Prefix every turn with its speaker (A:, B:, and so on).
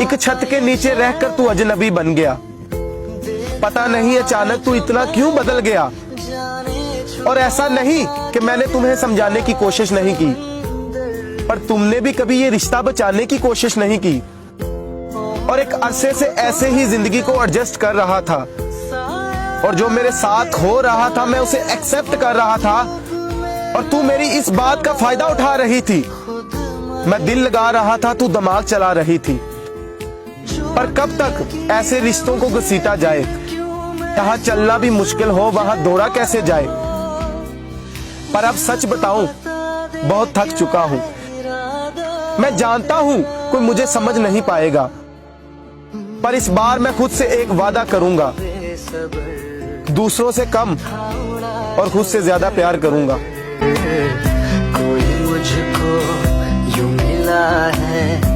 A: एक छत के नीचे रहकर तू अजनबी बन गया। पता नहीं अचानक तू इतना क्यों बदल गया। और ऐसा नहीं कि मैंने तुम्हें समझाने की कोशिश नहीं की, पर तुमने भी कभी ये रिश्ता बचाने की कोशिश नहीं की। और एक अरसे से ऐसे ही जिंदगी को एडजस्ट कर रहा था, और जो मेरे साथ हो रहा था मैं उसे एक्सेप्ट कर रहा था, और तू मेरी इस बात का फायदा उठा रही थी। मैं दिल लगा रहा था, तू दिमाग चला रही थी। पर कब तक ऐसे रिश्तों को घसीटा जाए? जहां चलना भी मुश्किल हो वहां दौड़ा कैसे जाए? पर अब सच बताऊं, बहुत थक चुका हूं। मैं जानता हूं कोई मुझे समझ नहीं पाएगा, पर इस बार मैं खुद से एक वादा करूंगा, दूसरों से कम और खुद से ज्यादा प्यार करूंगा।
B: कोई मुझको यूं मिला है।